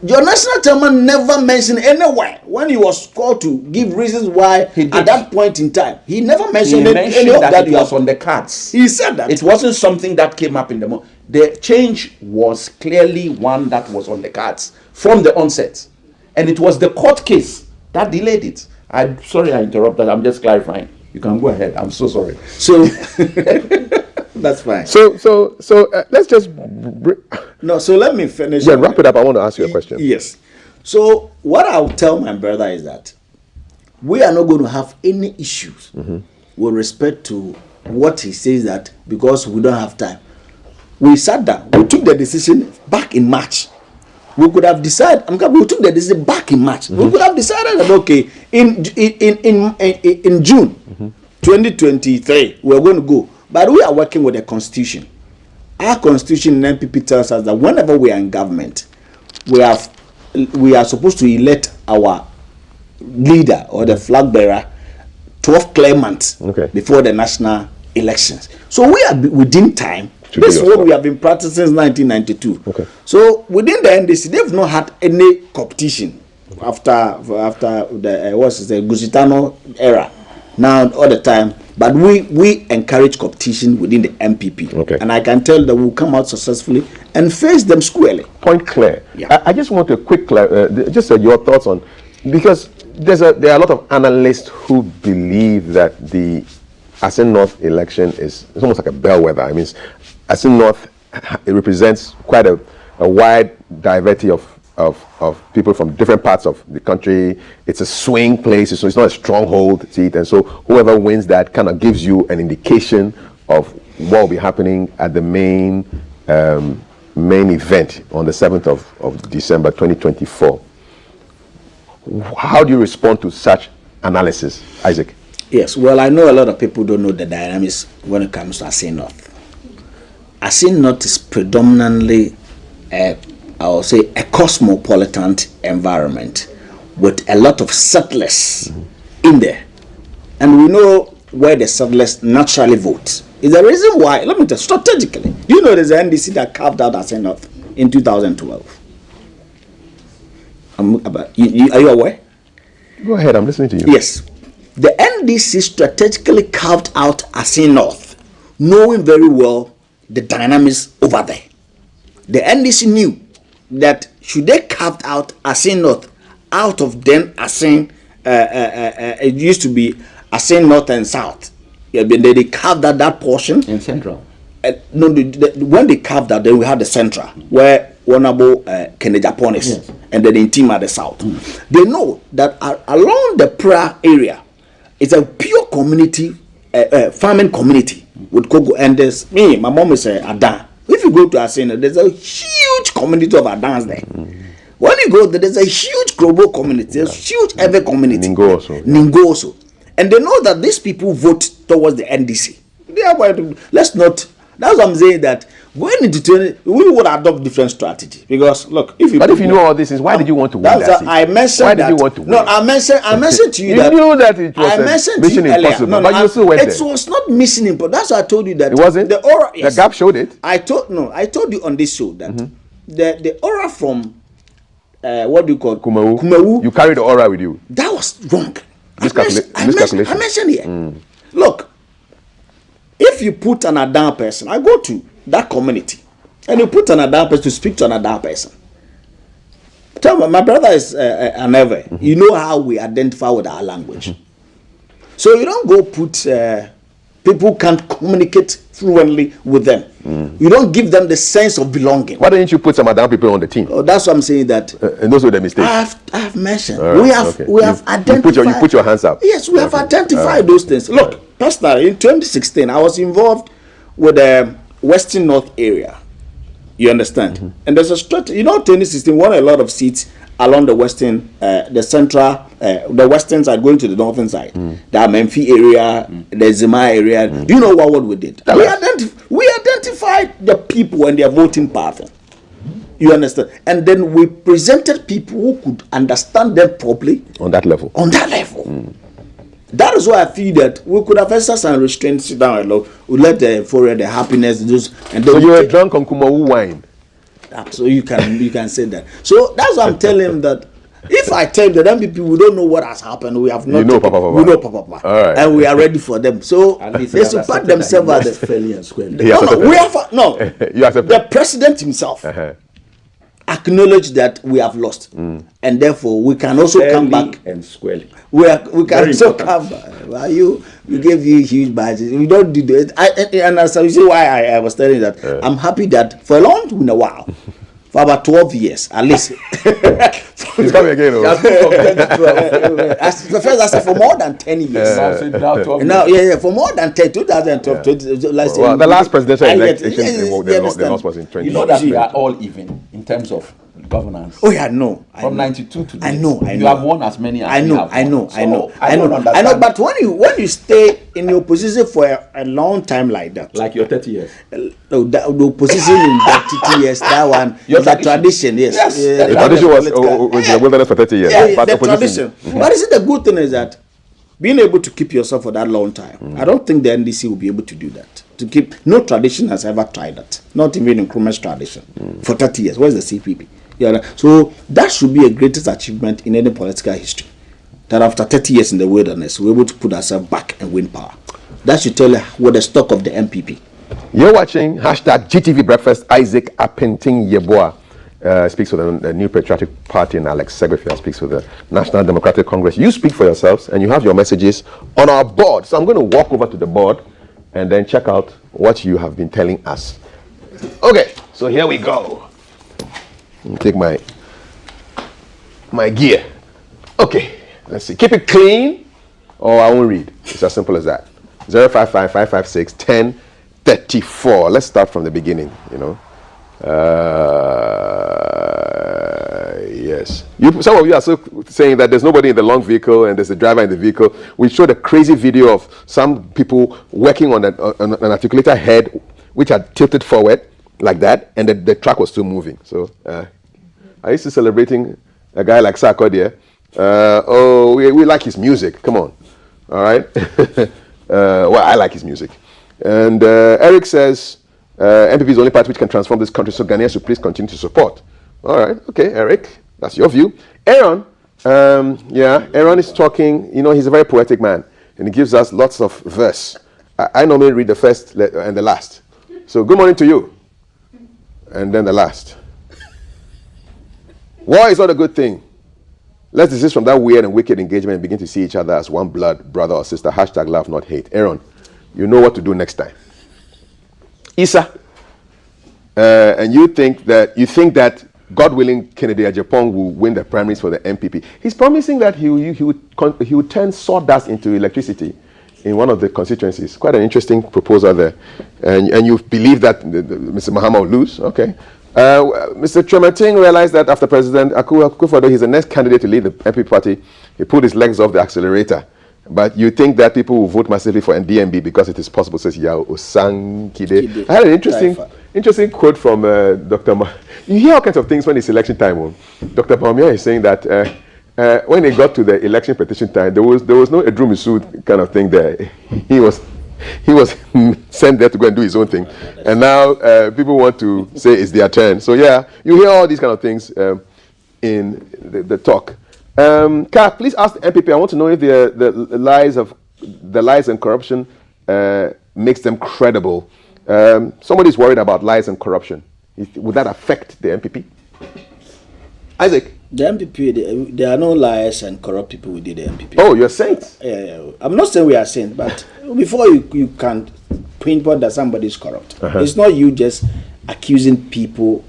Speaker 3: Your national chairman never mentioned anywhere when he was called to give reasons why
Speaker 1: He did.
Speaker 3: at that point in time. He never
Speaker 1: He
Speaker 3: mentioned,
Speaker 1: mentioned
Speaker 3: any of
Speaker 1: that
Speaker 3: that.
Speaker 1: it
Speaker 3: You
Speaker 1: was
Speaker 3: have,
Speaker 1: on the cards.
Speaker 3: he said that.
Speaker 1: It wasn't something that came up in the moment. The change was clearly one that was on the cards from the onset. And it was the court case that delayed it. I'm sorry I interrupted. I'm just clarifying. You can go ahead. I'm so sorry.
Speaker 3: So that's fine.
Speaker 2: So let's just
Speaker 3: No, so let me finish.
Speaker 2: wrap it up. I want to ask you a question.
Speaker 3: Yes. So what I'll tell my brother is that we are not going to have any issues with respect to what he says, that because we don't have time. We sat down. We took the decision back in March. We could have decided. We took the decision back in March. We could have decided that okay, in June 2023 we're going to go, but we are working with the Constitution. Our Constitution in NPP tells us that whenever we are in government, we are supposed to elect our leader or the flag bearer 12 clear months before the national elections. So we are within time. This is what we have been practicing since 1992. So within the NDC, they've not had any competition after the Gusitano era. Now all the time, but we encourage competition within the MPP, and I can tell that we'll come out successfully and face them squarely.
Speaker 2: Point clear.
Speaker 3: Yeah.
Speaker 2: I just want a quick your thoughts on, because there are a lot of analysts who believe that the Asin North election is almost like a bellwether. I mean, Asin North, it represents quite a wide diversity of people from different parts of the country. It's a swing place, so it's not a stronghold seat, and so whoever wins that kind of gives you an indication of what will be happening at the main event on the 7th of December 2024. How do you respond to such analysis, Isaac?
Speaker 3: Yes, well, I know a lot of people don't know the dynamics when it comes to Asin North. Asin North is predominantly I will say a cosmopolitan environment with a lot of settlers in there. And we know where the settlers naturally vote. Is the reason why, let me tell you, strategically, you know there's an NDC that carved out Asin North in 2012. Are you aware?
Speaker 2: Go ahead, I'm listening to you.
Speaker 3: Yes. The NDC strategically carved out Asin North, knowing very well the dynamics over there. The NDC knew that should they carve out Asin North out of then Asin, it used to be Asin North and South. Yeah, they carved out that portion.
Speaker 1: In Central.
Speaker 3: No, when they carved out, then we had the Central, where Honorable Kennedy Japon is, and then in Intima, the South. They know that along the Pra area, It's a pure community, farming community with cocoa. And there's me, my mom is Adan. If you go to Asena, there's a huge community of Adans there. When you go there, there's a huge global community, there's huge Ewe community.
Speaker 2: Ningo
Speaker 3: also. And they know that these people vote towards the NDC. They are going to, let's not, that's what I'm saying, that going into 20, we would adopt different strategy. Because look, if you
Speaker 2: know all this is, why did you want to win that seat?
Speaker 3: I mentioned
Speaker 2: why did you want to win?
Speaker 3: No, I mentioned to you that
Speaker 2: you knew that it was mission impossible, but you still went there.
Speaker 3: It was not mission impossible. That's why I told you that
Speaker 2: it wasn't.
Speaker 3: The aura, yes,
Speaker 2: the gap showed it.
Speaker 3: I told you on this show that the aura from what do you call
Speaker 2: Kumawu. You carried the aura with you.
Speaker 3: That was wrong.
Speaker 2: Miscalculation.
Speaker 3: I mentioned here. Look, if you put an Adan person, I go to that community, and you put an Adan person to speak to an Adan person. Tell me, my brother is an Ewe. You know how we identify with our language. So you don't go put people can't communicate fluently with them. You don't give them the sense of belonging.
Speaker 2: Why didn't you put some Adan people on the team?
Speaker 3: Oh, that's what I'm saying. That
Speaker 2: and those were the mistakes.
Speaker 3: I have mentioned.
Speaker 2: Right,
Speaker 3: we have identified.
Speaker 2: You put your hands up.
Speaker 3: Yes, we have identified those things. Look, personally, in 2016, I was involved with the Western North area. You understand? And there's a strategy. You know, 2016 won a lot of seats along the western, the central, the western side going to the northern side. The Menfi area, the Zima area. Do you know what we did? We identified the people and their voting pattern. You understand? And then we presented people who could understand them properly.
Speaker 2: On that level.
Speaker 3: That is why I feel that we could have exercised and restrained, sit down and look. We let the euphoria, the happiness, and then
Speaker 2: so you were drunk on Kumawu wine.
Speaker 3: So you can say that. So that's why I'm telling him that if I tell the MPP we don't know what has happened, we have not.
Speaker 2: You know, Papa.
Speaker 3: We know Papa.
Speaker 2: All right.
Speaker 3: And we are ready for them. So they should pat themselves at the fairly and squarely. We have
Speaker 2: you accept
Speaker 3: the president himself. Acknowledge that we have lost, and therefore we can also come back
Speaker 4: and squarely.
Speaker 3: We can also come. We gave you huge badges. We don't do that. And so you see why I was telling you that I'm happy that for a while, for about 12 years at least.
Speaker 2: He's coming again.
Speaker 3: First, I said for more than 10 years. For more than 10, 2012.
Speaker 2: Well, the last presidential election, the loss was in 20.
Speaker 4: You know that we are all even in terms of governance.
Speaker 3: Oh yeah, no.
Speaker 4: From 92 to
Speaker 3: I know.
Speaker 4: You have won as many as
Speaker 3: I know. But when you stay in your position for a long time like that,
Speaker 4: like your 30 years,
Speaker 3: the position in that 30 years, that one is a tradition. Yes.
Speaker 2: The tradition was in the wilderness for 30 years.
Speaker 3: Yeah, the tradition. But is it the good thing is that being able to keep yourself for that long time, I don't think the NDC will be able to do that. To keep, no tradition has ever tried that. Not even in Nkrumah's tradition for 30 years. Where's the CPP? Yeah, so that should be a greatest achievement in any political history. That after 30 years in the wilderness, we're able to put ourselves back and win power. That should tell you what the stock of the MPP.
Speaker 2: You're watching #GTV Breakfast. Isaac Appenting Yeboah speaks for the New Patriotic Party, and Alex Segbefia speaks for the National Democratic Congress. You speak for yourselves, and you have your messages on our board. So I'm going to walk over to the board and then check out what you have been telling us. Okay, so here we go. Take my gear. Okay, let's see. Keep it clean, or I won't read. It's as simple as that. 055-556-1034. Let's start from the beginning. Yes. Some of you are so saying that there's nobody in the long vehicle and there's a driver in the vehicle. We showed a crazy video of some people working on an articulator head, which had tilted forward like that, and the truck was still moving. So I used to celebrating a guy like Sarkodie. We like his music. Come on. All right. Well, I like his music. And Eric says, MPP is the only party which can transform this country, so Ghanaians should please continue to support. All right. Okay, Eric. That's your view. Aaron. Aaron is talking. He's a very poetic man, and he gives us lots of verse. I normally read the first and the last. So good morning to you. And then the last. War is not a good thing. Let's desist from that weird and wicked engagement and begin to see each other as one blood, brother or sister. #love, not hate. Aaron, you know what to do next time. Isa, and you think that God willing, Kennedy Ajapong will win the primaries for the MPP. He's promising that he would turn sawdust into electricity in one of the constituencies. Quite an interesting proposal there. And you believe that Mr. Mahama will lose? Okay. Mr. Tremeting realized that after President Akufo-Addo, he's the next candidate to lead the MP party. He pulled his legs off the accelerator. But you think that people will vote massively for NDMB because it is possible, says Yao Osankide. I had an interesting quote from Dr. You hear all kinds of things when it's election time. Dr. Bawumia is saying that when it got to the election petition time, there was no Edrumisu kind of thing there. He was sent there to go and do his own thing. And now people want to say it's their turn. So yeah, you hear all these kind of things in the talk. Kat, please ask the MPP. I want to know if the lies and corruption makes them credible. Somebody's worried about lies and corruption. Would that affect the MPP? Isaac?
Speaker 3: The MPP, there are no liars and corrupt people within the MPP.
Speaker 2: Oh, you're saying?
Speaker 3: Yeah. I'm not saying we are saying, but before you can pinpoint that somebody is corrupt, it's not you just accusing people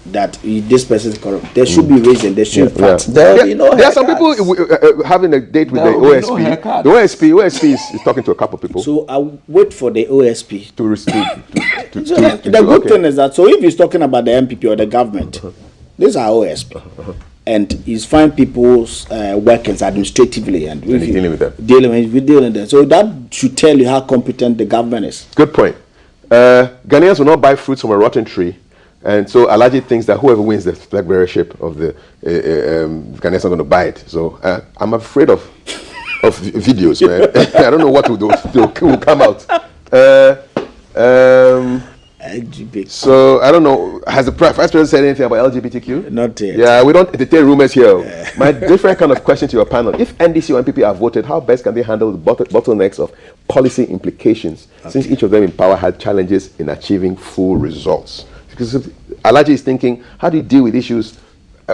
Speaker 3: that this person is corrupt. There should be reason. There should be facts.
Speaker 2: There are some people having a date with the OSP. The OSP is talking to a couple of people.
Speaker 3: So I'll wait for the OSP
Speaker 2: to
Speaker 3: the good thing is that, so if he's talking about the MPP or the government, this is our OSP. And he's finding people's workings administratively and
Speaker 2: he's dealing with them.
Speaker 3: Dealing with them. So that should tell you how competent the government is.
Speaker 2: Good point. Ghanaians will not buy fruits from a rotten tree. And so Alhaji thinks that whoever wins the flag bearership of the Ghanaians are going to buy it. So I'm afraid of videos, man. I don't know what will come out. So I don't know. Has the Vice President said anything about LGBTQ?
Speaker 3: Not yet.
Speaker 2: Yeah, we don't entertain rumors here. My different kind of question to your panel: if NDC or NPP are voted, how best can they handle the bottlenecks of policy implications? Since each of them in power had challenges in achieving full results. Because Alhaji is thinking, how do you deal with issues?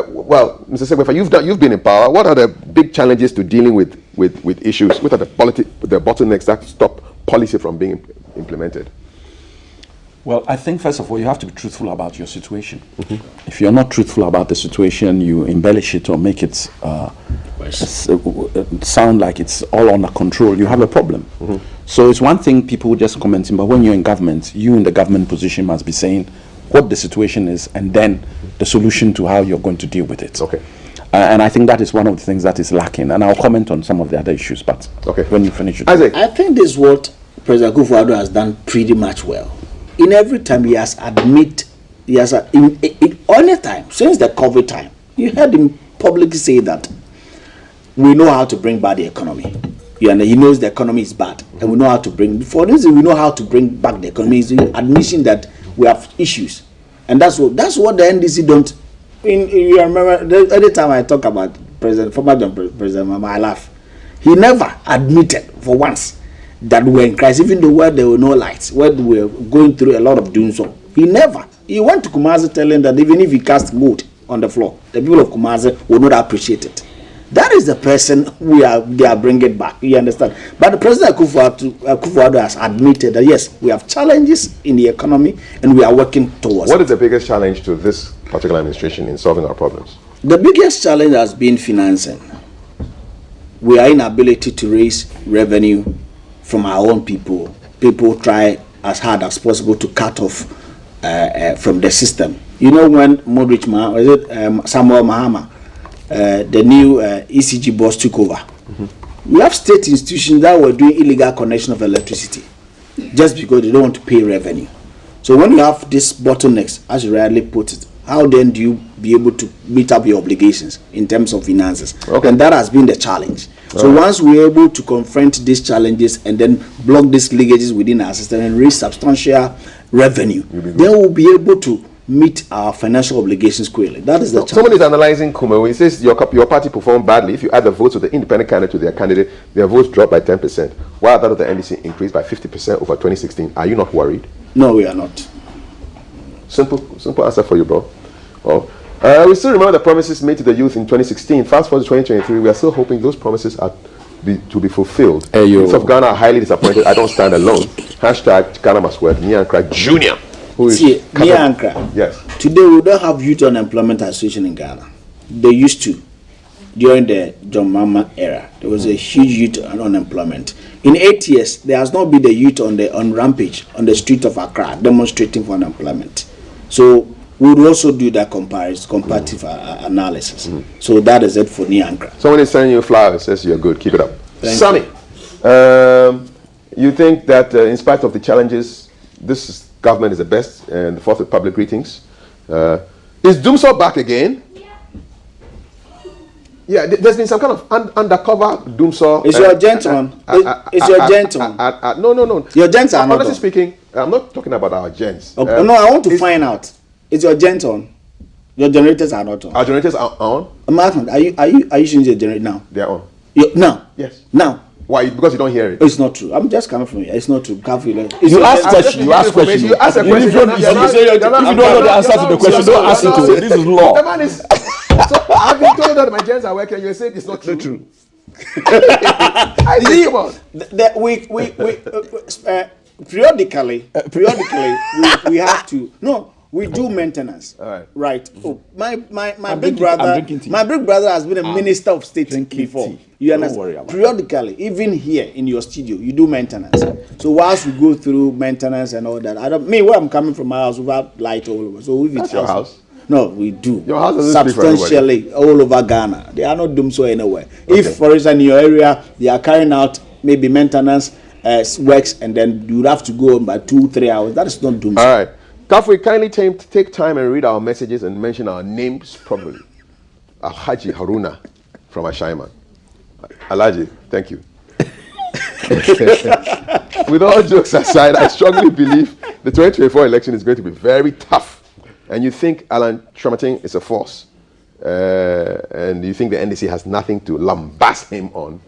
Speaker 2: Well, Mr. Segbefa, you've been in power. What are the big challenges to dealing with issues? What are the bottlenecks that stop policy from being implemented?
Speaker 1: Well, I think first of all, you have to be truthful about your situation. If you're not truthful about the situation, you embellish it or make it sound like it's all under control, you have a problem. So it's one thing people just commenting, but when you're in government, you in the government position must be saying what the situation is and then the solution to how you're going to deal with it.
Speaker 2: Okay.
Speaker 1: And I think that is one of the things that is lacking. And I'll comment on some of the other issues, but when you finish it.
Speaker 2: Isaac.
Speaker 3: I think this is what President Akufo-Addo has done pretty much well. In every time he has admitted, in any time, since the COVID time, you heard him publicly say that we know how to bring back the economy. He knows the economy is bad, and we know how to bring. For instance, we know how to bring back the economy. Is admission that we have issues, and that's what the NDC don't. You remember any time I talk about former President Mahama, I laugh. He never admitted for once that we were in crisis, even though where there were no lights, where we were going through a lot of doing so. He went to Kumasi telling that even if he cast mold on the floor, the people of Kumasi will not appreciate it. That is the person they are bringing back. You understand? But the President Akufo-Addo has admitted that yes, we have challenges in the economy and we are working towards
Speaker 2: What is the biggest challenge to this particular administration in solving our problems?
Speaker 3: The biggest challenge has been financing. We are inability to raise revenue from our own people. People try as hard as possible to cut off from the system. You know, when Samuel Mahama, the new ECG boss, took over, we have state institutions that were doing illegal connection of electricity just because they don't want to pay revenue. So when you have these bottlenecks, as you rightly put it, how then do you be able to meet up your obligations in terms of finances? Okay. And that has been the challenge. So once we're able to confront these challenges and then block these leakages within our system and raise substantial revenue, then we'll be able to meet our financial obligations clearly. That is the challenge. Someone
Speaker 2: is analyzing Kumo. He says your party performed badly. If you add the votes of the independent candidate to their candidate, their votes dropped by 10%, while that of the NDC increased by 50% over 2016. Are you not worried?
Speaker 3: No, we are not.
Speaker 2: Simple answer for you, bro. Well, we still remember the promises made to the youth in 2016. Fast forward to 2023, we are still hoping those promises are to be fulfilled. Youth of Ghana are highly disappointed. I don't stand alone. # Ghana must work. Nyan Crack Jr. Who is
Speaker 3: See,
Speaker 2: Kata-
Speaker 3: near Ankara.
Speaker 2: Yes.
Speaker 3: Today we don't have Youth Unemployment Association in Ghana. They used to. During the John Mahama era, there was a huge youth unemployment. In 8 years, there has not been the youth on rampage on the street of Accra demonstrating for unemployment. So we would also do that comparative analysis. So that is it for near Ankara.
Speaker 2: Someone is sending you flowers. Says you're good. Keep it up.
Speaker 3: Thank
Speaker 2: Sonny, you think that in spite of the challenges, this government is the best and the fourth with public greetings. Is Dumsor back again? Yeah, there's been some kind of undercover Dumsor.
Speaker 3: It's your gentleman. It's your gentleman.
Speaker 2: No.
Speaker 3: Your gents are not
Speaker 2: Honestly
Speaker 3: on.
Speaker 2: speaking, I'm not talking about our gents.
Speaker 3: Okay. No, I want to find out. It's your gentleman. Your generators are not on.
Speaker 2: Our generators are on.
Speaker 3: I'm asking, are you changing the generator now?
Speaker 2: They are on.
Speaker 3: Now?
Speaker 2: Yes.
Speaker 3: Now?
Speaker 2: Why? Because you don't hear it.
Speaker 3: It's not true. I'm just coming from here. It's not true.
Speaker 4: You ask question. You ask question.
Speaker 2: You ask a question.
Speaker 4: If you don't know the answer to the question, don't ask it to me. This is law.
Speaker 2: The man is. So I've been told that my gents are working. You say it's not true. I think about.
Speaker 3: Periodically, we have to. No, we do maintenance.
Speaker 2: All right.
Speaker 3: Right. Oh, my big
Speaker 4: drinking-
Speaker 3: brother.
Speaker 4: I'm drinking tea.
Speaker 3: My big brother has been a minister of state
Speaker 4: drinking
Speaker 3: before.
Speaker 4: tea.
Speaker 3: You
Speaker 4: Don't
Speaker 3: understand?
Speaker 4: worry about it.
Speaker 3: Periodically, even here in your studio, you do maintenance. So whilst we go through maintenance and all that, where I'm coming from, my house, we have light all over. So if
Speaker 2: That's
Speaker 3: it's
Speaker 2: your house?
Speaker 3: No, we do.
Speaker 2: Your house doesn't speak for
Speaker 3: substantially all over Ghana. They are not doing so anywhere. If, for instance, in your area, they are carrying out maybe maintenance works, and then you would have to go on by 2-3 hours. That is not doing
Speaker 2: All
Speaker 3: so.
Speaker 2: right. Kafui, kindly take time and read our messages and mention our names properly. Alhaji Haruna from Ashaiman. Alhaji, thank you. With all jokes aside, I strongly believe the 2024 election is going to be very tough. And you think Alan Chromatin is a force. And you think the NDC has nothing to lambast him on.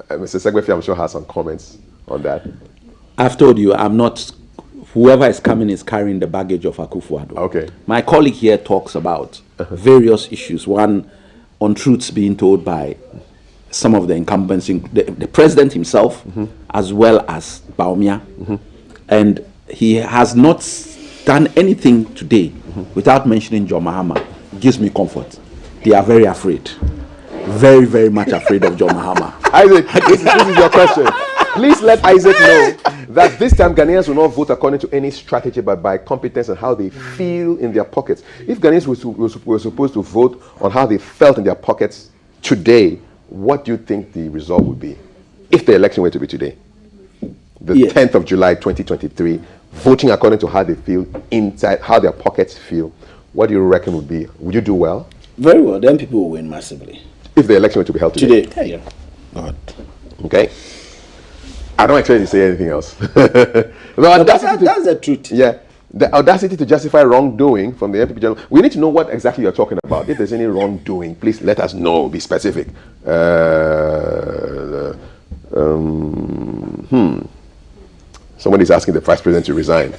Speaker 2: Mr. Segbefi, I'm sure, has some comments on that.
Speaker 1: I've told you, I'm not. Whoever is coming is carrying the baggage of Akufo-Addo.
Speaker 2: Okay.
Speaker 1: My colleague here talks about various issues. One, untruths being told by some of the incumbents, the president himself, as well as Baumia. And he has not done anything today without mentioning John Mahama. It gives me comfort. They are very afraid. Very, very much afraid of John Mahama.
Speaker 2: Isaac, this is your question. Please let Isaac know that this time Ghanaians will not vote according to any strategy, but by competence and how they feel in their pockets. If Ghanaians were supposed to vote on how they felt in their pockets today, what do you think the result would be? If the election were to be today, the 10th of July, 2023, voting according to how they feel inside, how their pockets feel, what do you reckon would be? Would you do well?
Speaker 3: Very well. Then people will win massively.
Speaker 2: If the election were to be held today?
Speaker 3: Today. Yeah.
Speaker 2: Okay. I don't expect you to say anything else.
Speaker 3: That's the truth.
Speaker 2: Yeah. The audacity to justify wrongdoing from the MPP general. We need to know what exactly you're talking about. If there's any wrongdoing, please let us know. Be specific. Somebody's asking the vice president to resign.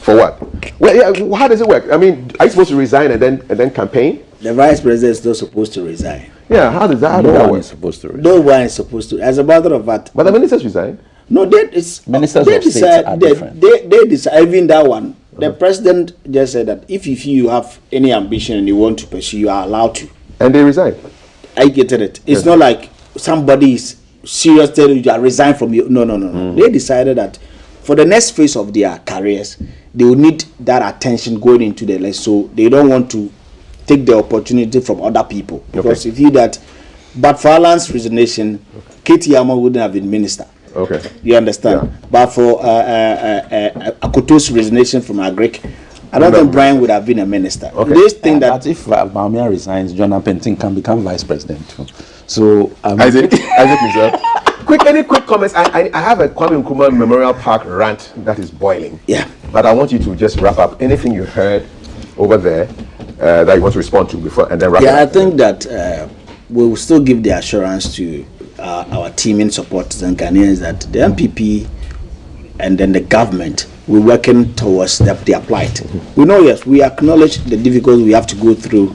Speaker 2: For what? Well, yeah. How does it work? I mean, are you supposed to resign and then campaign?
Speaker 3: The vice president is not supposed to resign.
Speaker 2: Yeah. How does that
Speaker 1: No one
Speaker 2: work?
Speaker 1: is supposed to resign.
Speaker 3: No one is supposed to. As a matter of fact,
Speaker 2: But the ministers resign.
Speaker 3: no,
Speaker 1: Ministers of state are different.
Speaker 3: They decide. Even that one, the president just said that if you have any ambition and you want to pursue, you are allowed to.
Speaker 2: And they resign.
Speaker 3: I get it. It's not like somebody is serious telling you to resign from you. No. They decided that for the next phase of their careers, they will need that attention going into the election. So they don't want to take the opportunity from other people. Because if you that, but for Alan's resignation, Katie Yama wouldn't have been minister.
Speaker 2: Okay.
Speaker 3: You understand?
Speaker 2: Yeah.
Speaker 3: But for Akoto's resignation from Agric, I don't think Brian would have been a minister.
Speaker 2: Okay.
Speaker 3: This thing that
Speaker 1: But if Baumia resigns, John Penting can become vice president too. So
Speaker 2: Isaac himself. Any quick comments? I have a Kwame Nkrumah Memorial Park rant that is boiling.
Speaker 3: Yeah.
Speaker 2: But I want you to just wrap up anything you heard over there that you want to respond to before, and then wrap
Speaker 3: I
Speaker 2: up.
Speaker 3: think that we will still give the assurance to our teaming supporters and Ghanaians that the MPP and then the government we're working towards their plight. We know, yes, we acknowledge the difficulties we have to go through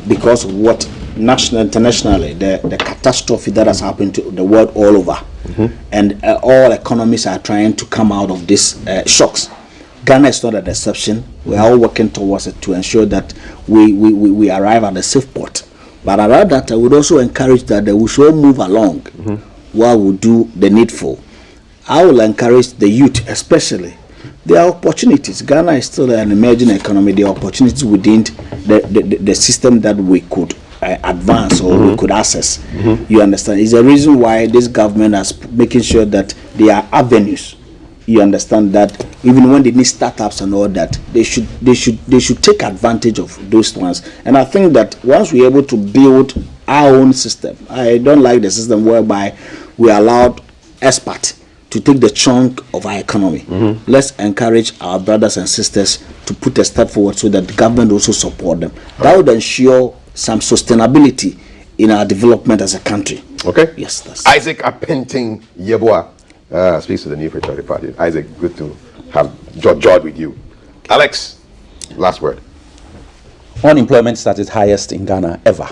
Speaker 3: because of what national, internationally, the catastrophe that has happened to the world all over, and all economies are trying to come out of these shocks. Ghana is not an exception. We are all working towards it to ensure that we arrive at a safe port. But around that, I would also encourage that we should move along while we do the needful. I will encourage the youth, especially. There are opportunities. Ghana is still an emerging economy. There are opportunities within the system that we could advance or we could access. You understand? It's a reason why this government is making sure that there are avenues. You understand that even when they need startups and all that, they should take advantage of those ones. And I think that once we're able to build our own system, I don't like the system whereby we allowed experts to take the chunk of our economy. Let's encourage our brothers and sisters to put a step forward so that the government also support them. That would ensure some sustainability in our development as a country.
Speaker 2: Okay.
Speaker 3: Yes, that's
Speaker 2: Isaac Apenting Yeboah speaks to the New Patriotic Party. Isaac, good to have George with you. Alex, last word.
Speaker 1: Unemployment is at its highest in Ghana ever.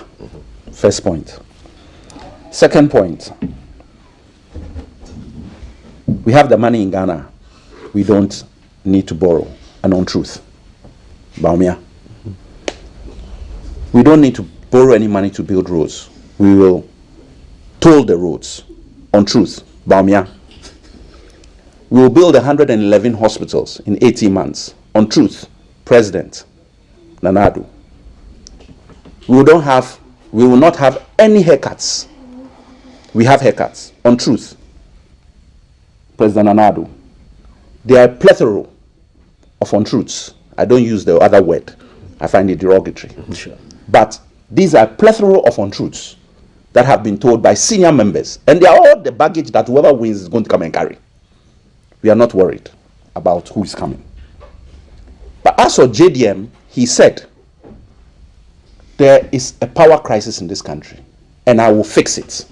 Speaker 1: First point. Second point. We have the money in Ghana. We don't need to borrow. An untruth. Baumia. We don't need to borrow any money to build roads. We will toll the roads. Untruth. Baumia. We will build 111 hospitals in 18 months. Untruth. President Nana Addo. We will not have any haircuts. We have haircuts. Untruth. President Nana Addo. There are a plethora of untruths. I don't use the other word. I find it derogatory.
Speaker 3: sure.
Speaker 1: But these are a plethora of untruths that have been told by senior members. And they are all the baggage that whoever wins is going to come and carry. We are not worried about who is coming. But as for JDM, he said, there is a power crisis in this country, and I will fix it.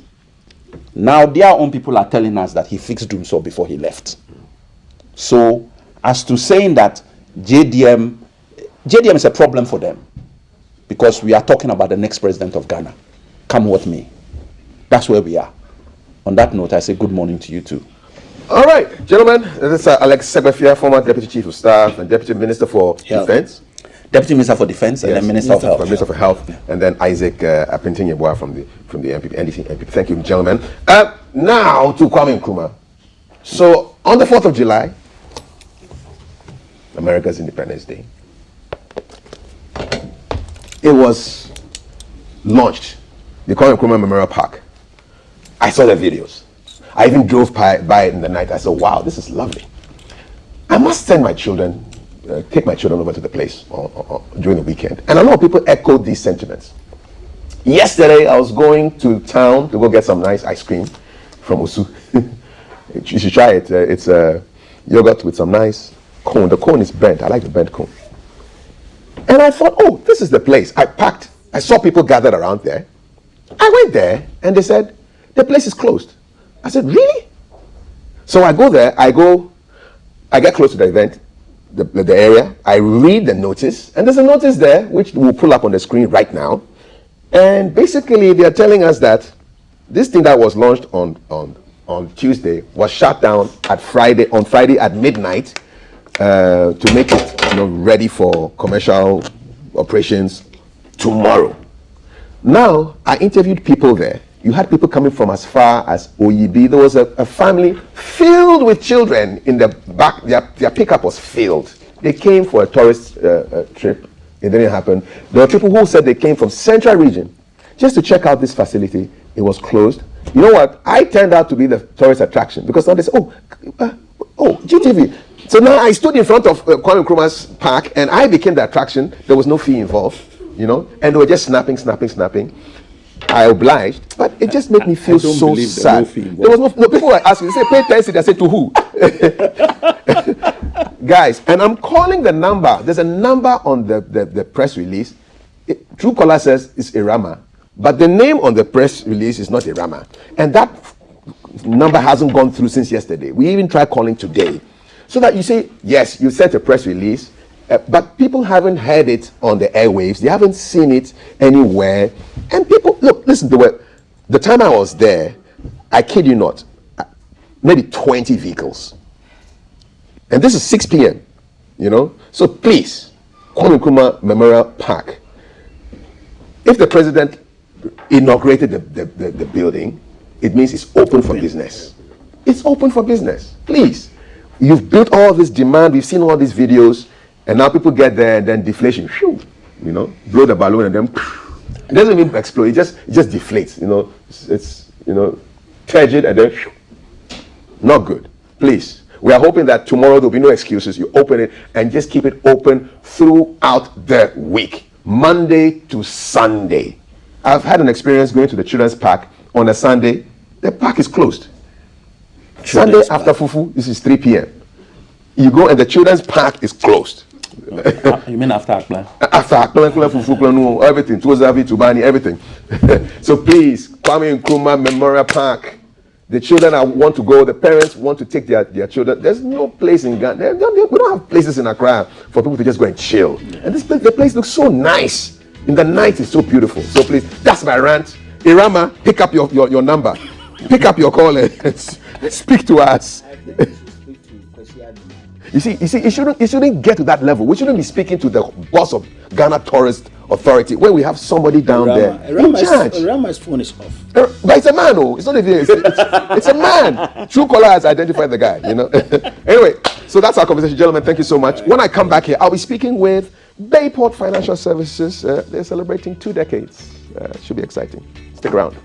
Speaker 1: Now, their own people are telling us that he fixed Dumsor before he left. So, as to saying that JDM is a problem for them, because we are talking about the next president of Ghana. Come what may. That's where we are. On that note, I say good morning to you too.
Speaker 2: All right, gentlemen, this is Alex Segbefia, former Deputy Chief of Staff and Deputy Minister for Defense.
Speaker 1: Deputy Minister for Defense and then Minister of Health.
Speaker 2: Minister for Health, and then Isaac Apenting Yeboah from the MPP, NDC MPP. Thank you, gentlemen. Now to Kwame Nkrumah. So on the 4th of July, America's Independence Day, it was launched, the Kwame Nkrumah Memorial Park. I saw the videos. I even drove by it in the night. I said, wow, this is lovely. I must send my children, take my children over to the place during the weekend. And a lot of people echoed these sentiments. Yesterday, I was going to town to go get some nice ice cream from Osu. You should try it. It's yogurt with some nice cone. The cone is bent. I like the bent cone. And I thought, oh, this is the place. I packed. I saw people gathered around there. I went there, and they said, the place is closed. I said, really? So I go there, I get close to the event, the area, I read the notice, and there's a notice there, which we'll pull up on the screen right now. And basically, they're telling us that this thing that was launched on Tuesday was shut down on Friday at midnight to make it ready for commercial operations tomorrow. Now, I interviewed people there. You had people coming from as far as Oyibi. There was a family filled with children in the back. Their pickup was filled. They came for a tourist trip. It didn't happen. There were people who said they came from Central Region just to check out this facility. It was closed. You know what? I turned out to be the tourist attraction because now they said, oh, GTV. So now I stood in front of Kwame Nkrumah's park and I became the attraction. There was no fee involved, and they were just snapping. I obliged, but it just made me feel so sad. There was no people were asking, they say, pay 10 cedis. I said, to who? Guys, and I'm calling the number. There's a number on the press release. Truecaller says it's Irama, but the name on the press release is not Irama. And that number hasn't gone through since yesterday. We even tried calling today. So that you say, yes, you sent a press release, but people haven't heard it on the airwaves. They haven't seen it anywhere. And people, look, listen, the time I was there, I kid you not, maybe 20 vehicles. And this is 6 p.m., you know? So please, Kwame Nkrumah Memorial Park, if the president inaugurated the building, it means it's open for business. It's open for business. Please. You've built all this demand, we've seen all these videos, and now people get there and then deflation, whew, you know, blow the balloon and then it doesn't even explode, it just deflates, you know, it's you know, turgid and then whew. Not good. Please. We are hoping that tomorrow there'll be no excuses. You open it and just keep it open throughout the week, Monday to Sunday. I've had an experience going to the children's park on a Sunday. The park is closed. Sunday after Fufu, this is 3 p.m. You go and the children's park is closed.
Speaker 1: You mean after Akplan?
Speaker 2: After Akplan, Fufu, everything, Tuozavi, Tubani, everything. So please, Kwame Nkrumah Memorial Park. The children want to go, the parents want to take their children. There's no place in Ghana. We don't have places in Accra for people to just go and chill. And the place looks so nice. In the night, it's so beautiful. So please, that's my rant. Irama, pick up your number. Pick up your call and speak to us. You see, it shouldn't get to that level. We shouldn't be speaking to the boss of Ghana Tourist Authority when we have somebody down there in charge.
Speaker 3: Rama's phone is off.
Speaker 2: But it's a man, oh, it's not even, it's a man. True caller has identified the guy, you know. Anyway, so that's our conversation, gentlemen. Thank you so much. When I come back here, I'll be speaking with Bayport Financial Services. They're celebrating 2 decades. Should be exciting. Stick around.